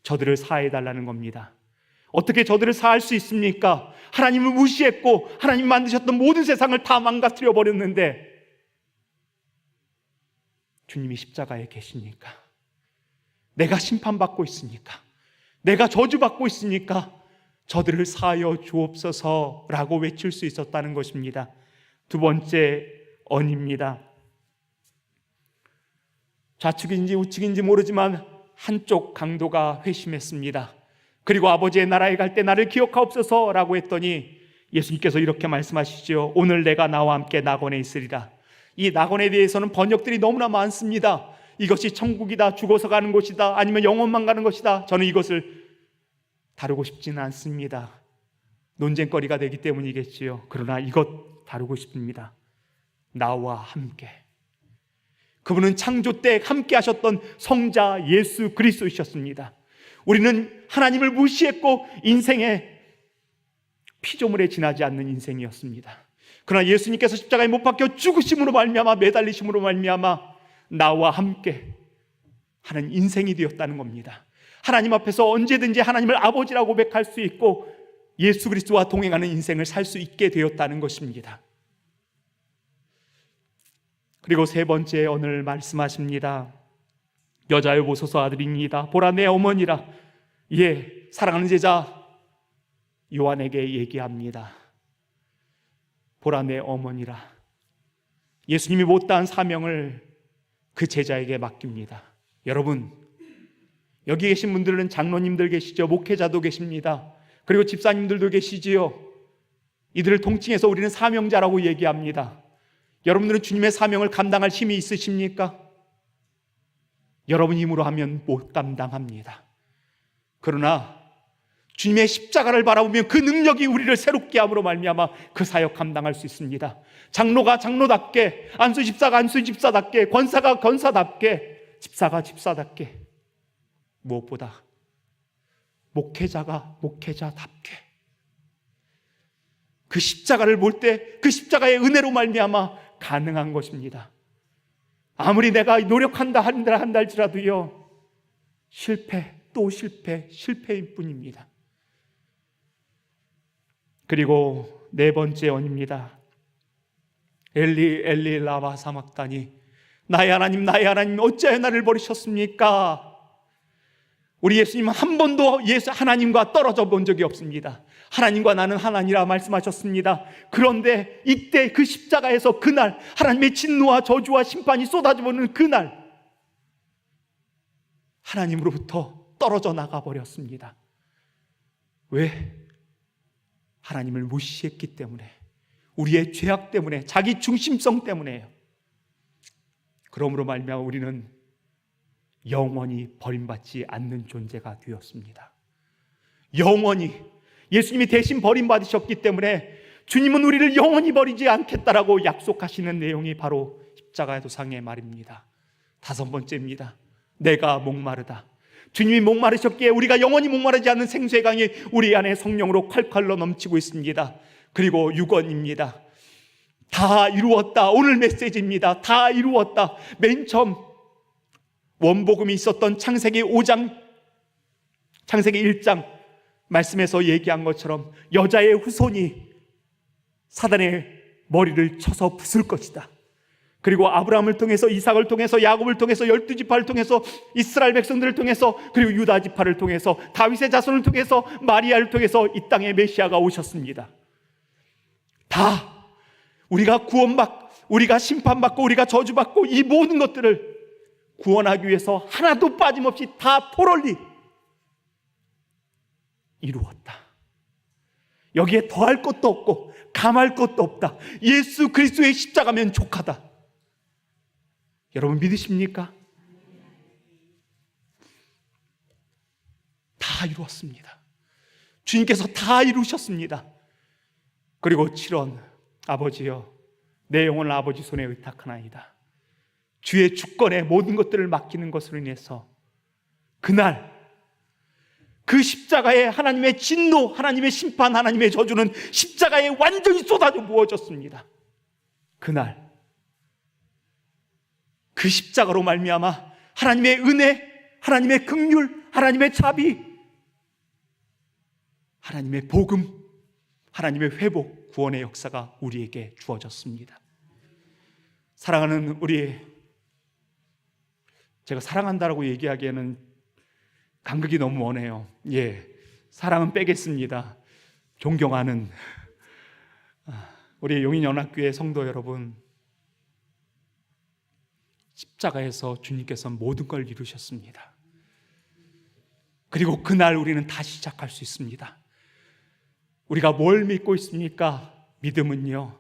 저들을 사해 달라는 겁니다. 어떻게 저들을 사할 수 있습니까? 하나님을 무시했고 하나님 만드셨던 모든 세상을 다 망가뜨려 버렸는데 주님이 십자가에 계시니까, 내가 심판받고 있으니까, 내가 저주받고 있으니까 저들을 사하여 주옵소서라고 외칠 수 있었다는 것입니다. 두 번째 언입니다. 좌측인지 우측인지 모르지만 한쪽 강도가 회심했습니다. 그리고 아버지의 나라에 갈 때 나를 기억하옵소서라고 했더니 예수님께서 이렇게 말씀하시죠. 오늘 내가 나와 함께 낙원에 있으리라. 이 낙원에 대해서는 번역들이 너무나 많습니다. 이것이 천국이다, 죽어서 가는 곳이다, 아니면 영원만 가는 것이다. 저는 이것을 다루고 싶지는 않습니다. 논쟁거리가 되기 때문이겠지요. 그러나 이것 다루고 싶습니다. 나와 함께. 그분은 창조 때 함께 하셨던 성자 예수 그리스도이셨습니다. 우리는 하나님을 무시했고 인생의 피조물에 지나지 않는 인생이었습니다. 그러나 예수님께서 십자가에 못 박혀 죽으심으로 말미암아, 매달리심으로 말미암아 나와 함께 하는 인생이 되었다는 겁니다. 하나님 앞에서 언제든지 하나님을 아버지라고 고백할 수 있고 예수 그리스도와 동행하는 인생을 살 수 있게 되었다는 것입니다. 그리고 세 번째 오늘 말씀하십니다. 여자여 보소서 아들입니다. 보라 내 어머니라. 예, 사랑하는 제자 요한에게 얘기합니다. 보라 내 어머니라. 예수님이 못다한 사명을 그 제자에게 맡깁니다. 여러분, 여기 계신 분들은 장로님들 계시죠. 목회자도 계십니다. 그리고 집사님들도 계시지요. 이들을 통칭해서 우리는 사명자라고 얘기합니다. 여러분들은 주님의 사명을 감당할 힘이 있으십니까? 여러분 힘으로 하면 못 감당합니다. 그러나 주님의 십자가를 바라보면 그 능력이 우리를 새롭게 함으로 말미암아 그 사역 감당할 수 있습니다. 장로가 장로답게, 안수집사가 안수집사답게, 권사가 권사답게, 집사가 집사답게, 무엇보다 목회자가 목회자답게 그 십자가를 볼 때 그 십자가의 은혜로 말미암아 가능한 것입니다. 아무리 내가 노력한다 한다 할지라도요, 실패 또 실패, 실패일 뿐입니다. 그리고 네 번째 원입니다. 엘리 엘리 라마 사막다니, 나의 하나님 어찌하여 나를 버리셨습니까? 우리 예수님은 한 번도 하나님과 떨어져 본 적이 없습니다. 하나님과 나는 하나니라 말씀하셨습니다. 그런데 이때 그 십자가에서 그날 하나님의 진노와 저주와 심판이 쏟아져오는 그날 하나님으로부터 떨어져 나가 버렸습니다. 왜? 하나님을 무시했기 때문에, 우리의 죄악 때문에, 자기 중심성 때문에요. 그러므로 말미암아 우리는 영원히 버림받지 않는 존재가 되었습니다. 영원히 예수님이 대신 버림받으셨기 때문에 주님은 우리를 영원히 버리지 않겠다라고 약속하시는 내용이 바로 십자가의 도상의 말입니다. 다섯 번째입니다. 내가 목마르다. 주님이 목마르셨기에 우리가 영원히 목마르지 않는 생수의 강이 우리 안에 성령으로 콸콸로 넘치고 있습니다. 그리고 6번입니다. 다 이루었다. 오늘 메시지입니다. 다 이루었다. 맨 처음 원복음이 있었던 창세기 5장, 창세기 1장 말씀에서 얘기한 것처럼 여자의 후손이 사단의 머리를 쳐서 부술 것이다. 그리고 아브라함을 통해서, 이삭을 통해서, 야곱을 통해서, 12지파를 통해서, 이스라엘 백성들을 통해서, 그리고 유다 지파를 통해서, 다윗의 자손을 통해서, 마리아를 통해서 이 땅에 메시아가 오셨습니다. 다 우리가 우리가 심판받고 우리가 저주받고 이 모든 것들을 구원하기 위해서 하나도 빠짐없이 다 토럴리 이루었다. 여기에 더할 것도 없고 감할 것도 없다. 예수 그리스도의 십자가면 족하다. 여러분 믿으십니까? 다 이루었습니다. 주님께서 다 이루셨습니다. 그리고 7원, 아버지여 내 영혼을 아버지 손에 의탁하나이다. 주의 주권에 모든 것들을 맡기는 것으로 인해서 그날 그 십자가에 하나님의 진노, 하나님의 심판, 하나님의 저주는 십자가에 완전히 쏟아져 부어졌습니다. 그날 그 십자가로 말미암아 하나님의 은혜, 하나님의 긍휼, 하나님의 자비, 하나님의 복음, 하나님의 회복, 구원의 역사가 우리에게 주어졌습니다. 사랑하는 제가 사랑한다라고 얘기하기에는 간극이 너무 머네요. 사랑은 빼겠습니다. 존경하는 우리 용인연합교회 성도 여러분, 십자가에서 주님께서 모든 걸 이루셨습니다. 그리고 그날 우리는 다시 시작할 수 있습니다. 우리가 뭘 믿고 있습니까? 믿음은요,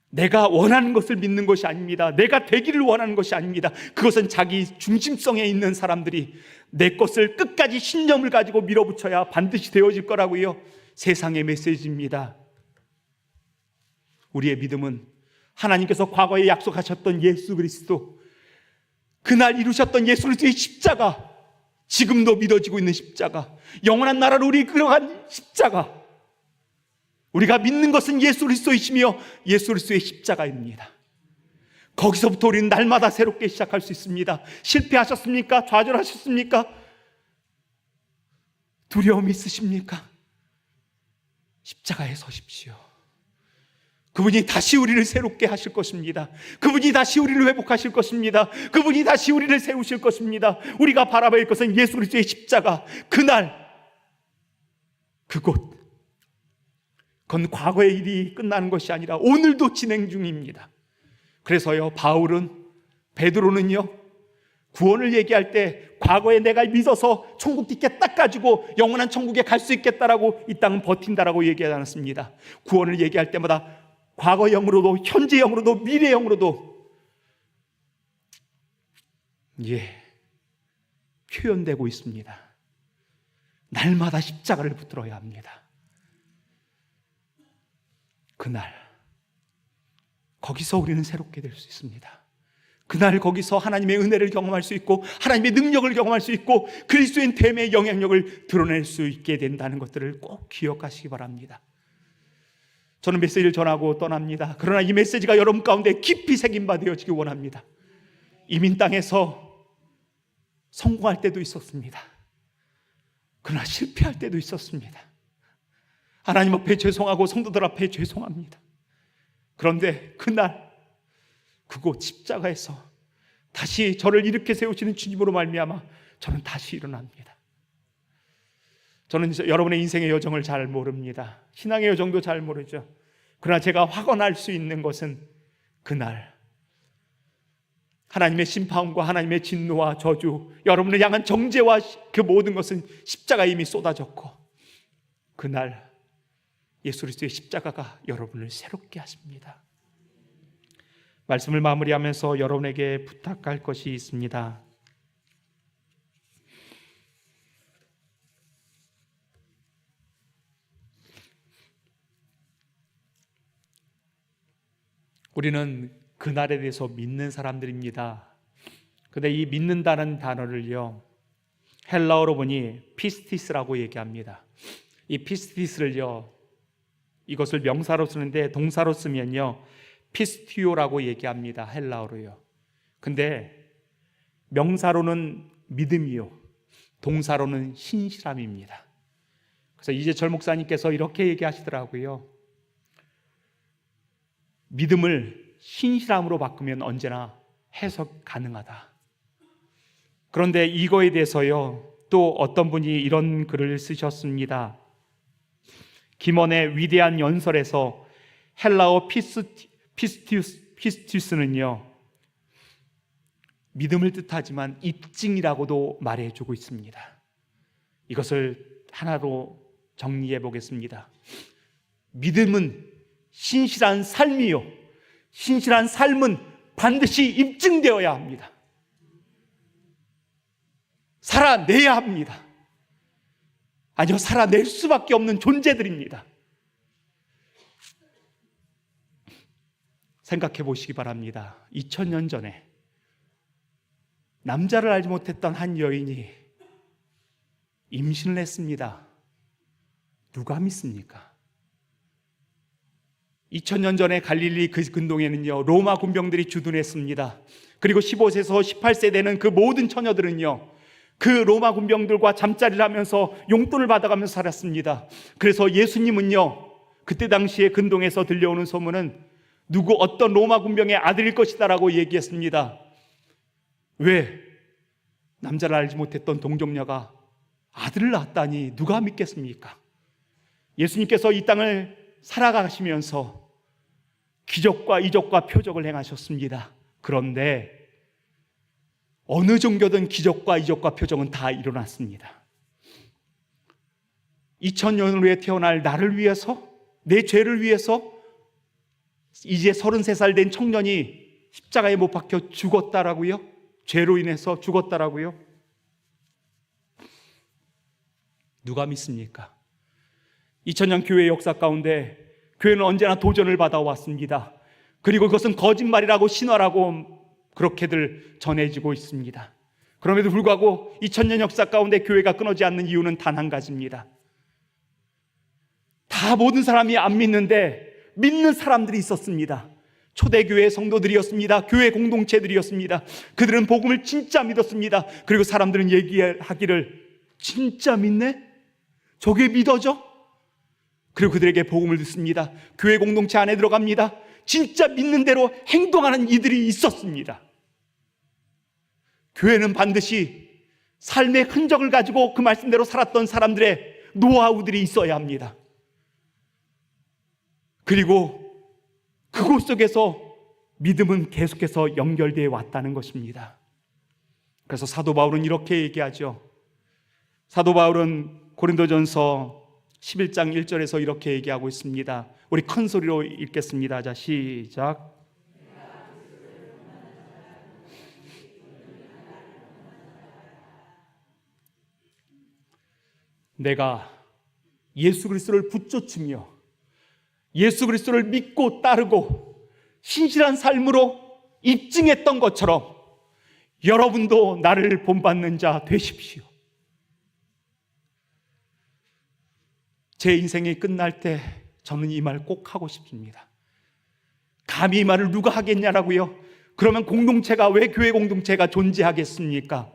내가 원하는 것을 믿는 것이 아닙니다. 내가 되기를 원하는 것이 아닙니다. 그것은 자기 중심성에 있는 사람들이 내 것을 끝까지 신념을 가지고 밀어붙여야 반드시 되어질 거라고요. 세상의 메시지입니다. 우리의 믿음은 하나님께서 과거에 약속하셨던 예수 그리스도, 그날 이루셨던 예수 그리스도의 십자가, 지금도 믿어지고 있는 십자가, 영원한 나라로 우리 끌어간 십자가, 우리가 믿는 것은 예수 그리스도이시며 예수 그리스도의 십자가입니다. 거기서부터 우리는 날마다 새롭게 시작할 수 있습니다. 실패하셨습니까? 좌절하셨습니까? 두려움 있으십니까? 십자가에 서십시오. 그분이 다시 우리를 새롭게 하실 것입니다. 그분이 다시 우리를 회복하실 것입니다. 그분이 다시 우리를 세우실 것입니다. 우리가 바라볼 것은 예수 그리스도의 십자가, 그날, 그곳. 그건 과거의 일이 끝나는 것이 아니라 오늘도 진행 중입니다. 그래서요, 베드로는요, 구원을 얘기할 때 과거에 내가 믿어서 천국 티켓 딱 가지고 영원한 천국에 갈 수 있겠다라고 이 땅은 버틴다라고 얘기하지 않았습니다. 구원을 얘기할 때마다 과거형으로도 현재형으로도 미래형으로도 표현되고 있습니다. 날마다 십자가를 붙들어야 합니다. 그날 거기서 우리는 새롭게 될 수 있습니다. 그날 거기서 하나님의 은혜를 경험할 수 있고 하나님의 능력을 경험할 수 있고 그리스도인 됨의 영향력을 드러낼 수 있게 된다는 것들을 꼭 기억하시기 바랍니다. 저는 메시지를 전하고 떠납니다. 그러나 이 메시지가 여러분 가운데 깊이 새김바 되어지기 원합니다. 이민 땅에서 성공할 때도 있었습니다. 그러나 실패할 때도 있었습니다. 하나님 앞에 죄송하고 성도들 앞에 죄송합니다. 그런데 그날 그곳 십자가에서 다시 저를 일으켜 세우시는 주님으로 말미암아 저는 다시 일어납니다. 저는 여러분의 인생의 여정을 잘 모릅니다. 신앙의 여정도 잘 모르죠. 그러나 제가 확언할 수 있는 것은 그날 하나님의 심판과 하나님의 진노와 저주, 여러분을 향한 정죄와 그 모든 것은 십자가에 이미 쏟아졌고, 그날 예수 그리스도의 십자가가 여러분을 새롭게 하십니다. 말씀을 마무리하면서 여러분에게 부탁할 것이 있습니다. 우리는 그날에 대해서 믿는 사람들입니다. 근데 이 믿는다는 단어를요, 헬라어로 보니 피스티스라고 얘기합니다. 이 피스티스를요, 이것을 명사로 쓰는데 동사로 쓰면요 피스티오라고 얘기합니다. 헬라어로요. 근데 명사로는 믿음이요, 동사로는 신실함입니다. 그래서 이재철 목사님께서 이렇게 얘기하시더라고요. 믿음을 신실함으로 바꾸면 언제나 해석 가능하다. 그런데 이거에 대해서요, 또 어떤 분이 이런 글을 쓰셨습니다. 김원의 위대한 연설에서 헬라어 피스티우스는요, 믿음을 뜻하지만 입증이라고도 말해주고 있습니다. 이것을 하나로 정리해 보겠습니다. 믿음은 신실한 삶이요, 신실한 삶은 반드시 입증되어야 합니다. 살아내야 합니다. 아니요, 살아낼 수밖에 없는 존재들입니다. 생각해 보시기 바랍니다. 2000년 전에 남자를 알지 못했던 한 여인이 임신을 했습니다. 누가 믿습니까? 2000년 전에 갈릴리 그 근동에는요, 로마 군병들이 주둔했습니다. 그리고 15세에서 18세 되는 그 모든 처녀들은요, 그 로마 군병들과 잠자리를 하면서 용돈을 받아가면서 살았습니다. 그래서 예수님은요, 그때 당시에 근동에서 들려오는 소문은 누구 어떤 로마 군병의 아들일 것이다라고 얘기했습니다. 왜? 남자를 알지 못했던 동정녀가 아들을 낳았다니 누가 믿겠습니까? 예수님께서 이 땅을 살아가시면서 기적과 이적과 표적을 행하셨습니다. 그런데 어느 종교든 기적과 이적과 표적은 다 일어났습니다. 2000년 후에 태어날 나를 위해서, 내 죄를 위해서 이제 33살 된 청년이 십자가에 못 박혀 죽었다라고요? 죄로 인해서 죽었다라고요? 누가 믿습니까? 2000년 교회 역사 가운데 교회는 언제나 도전을 받아왔습니다. 그리고 그것은 거짓말이라고 신화라고 그렇게들 전해지고 있습니다. 그럼에도 불구하고 2000년 역사 가운데 교회가 끊어지지 않는 이유는 단 한 가지입니다. 다 모든 사람이 안 믿는데 믿는 사람들이 있었습니다. 초대교회 성도들이었습니다. 교회 공동체들이었습니다. 그들은 복음을 진짜 믿었습니다. 그리고 사람들은 얘기하기를, 진짜 믿네? 저게 믿어져? 그리고 그들에게 복음을 듣습니다. 교회 공동체 안에 들어갑니다. 진짜 믿는 대로 행동하는 이들이 있었습니다. 교회는 반드시 삶의 흔적을 가지고 그 말씀대로 살았던 사람들의 노하우들이 있어야 합니다. 그리고 그곳 속에서 믿음은 계속해서 연결되어 왔다는 것입니다. 그래서 사도 바울은 이렇게 얘기하죠. 사도 바울은 고린도전서 11장 1절에서 이렇게 얘기하고 있습니다. 우리 큰 소리로 읽겠습니다. 자, 시작. 내가 예수 그리스도를 붙쫓으며 예수 그리스도를 믿고 따르고 신실한 삶으로 입증했던 것처럼 여러분도 나를 본받는 자 되십시오. 제 인생이 끝날 때 저는 이 말 꼭 하고 싶습니다. 감히 이 말을 누가 하겠냐라고요? 그러면 공동체가, 왜 교회 공동체가 존재하겠습니까?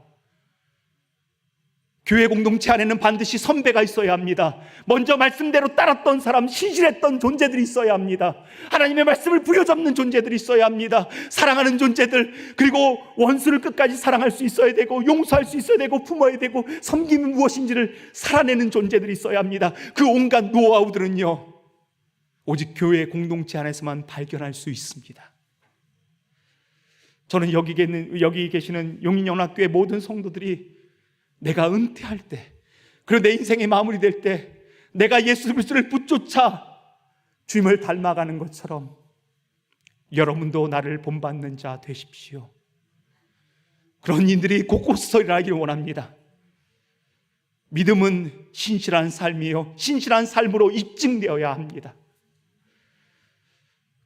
교회 공동체 안에는 반드시 선배가 있어야 합니다. 먼저 말씀대로 따랐던 사람, 신실했던 존재들이 있어야 합니다. 하나님의 말씀을 부여잡는 존재들이 있어야 합니다. 사랑하는 존재들, 그리고 원수를 끝까지 사랑할 수 있어야 되고, 용서할 수 있어야 되고, 품어야 되고, 섬김이 무엇인지를 살아내는 존재들이 있어야 합니다. 그 온갖 노하우들은요, 오직 교회 공동체 안에서만 발견할 수 있습니다. 저는 여기 계시는 용인연합교회 모든 성도들이 내가 은퇴할 때, 그리고 내 인생이 마무리될 때 내가 예수 그리스도를 붙쫓아 주님을 닮아가는 것처럼 여러분도 나를 본받는 자 되십시오. 그런 인들이 곳곳에서 일어나기를 원합니다. 믿음은 신실한 삶이요, 신실한 삶으로 입증되어야 합니다.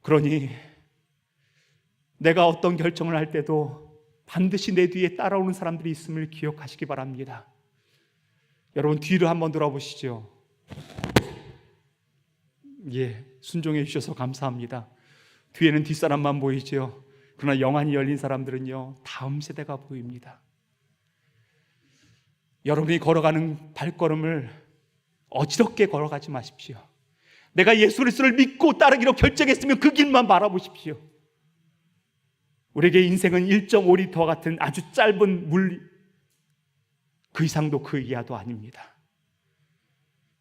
그러니 내가 어떤 결정을 할 때도 반드시 내 뒤에 따라오는 사람들이 있음을 기억하시기 바랍니다. 여러분, 뒤를 한번 돌아보시죠. 순종해 주셔서 감사합니다. 뒤에는 뒷사람만 보이죠. 그러나 영안이 열린 사람들은요, 다음 세대가 보입니다. 여러분이 걸어가는 발걸음을 어지럽게 걸어가지 마십시오. 내가 예수 그리스도를 믿고 따르기로 결정했으면 그 길만 바라보십시오. 우리에게 인생은 1.5리터와 같은 아주 짧은 물, 그 이상도 그 이하도 아닙니다.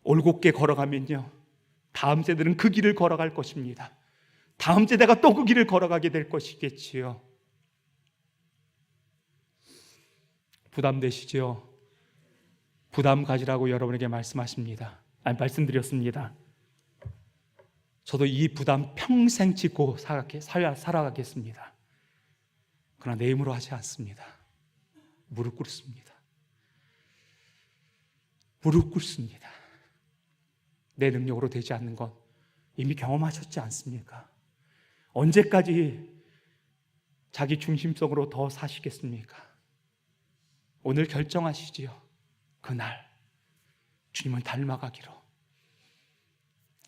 올곧게 걸어가면요, 다음 세대는 그 길을 걸어갈 것입니다. 다음 세대가 또 그 길을 걸어가게 될 것이겠지요. 부담되시죠? 부담 가지라고 여러분에게 말씀드렸습니다. 저도 이 부담 평생 짓고 살아가겠습니다. 그러나 내 힘으로 하지 않습니다. 무릎 꿇습니다. 무릎 꿇습니다. 내 능력으로 되지 않는 것 이미 경험하셨지 않습니까? 언제까지 자기 중심성으로 더 사시겠습니까? 오늘 결정하시지요. 그날 주님을 닮아가기로.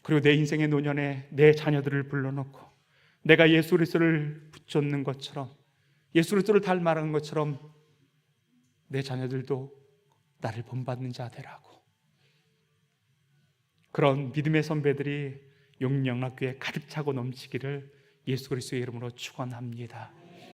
그리고 내 인생의 노년에 내 자녀들을 불러놓고 내가 예수 그리스도를 붙잡는 것처럼, 예수 그리스도를 닮아가는 것처럼 내 자녀들도 나를 본받는 자 되라고. 그런 믿음의 선배들이 용인영락교회에 가득 차고 넘치기를 예수 그리스도의 이름으로 축원합니다.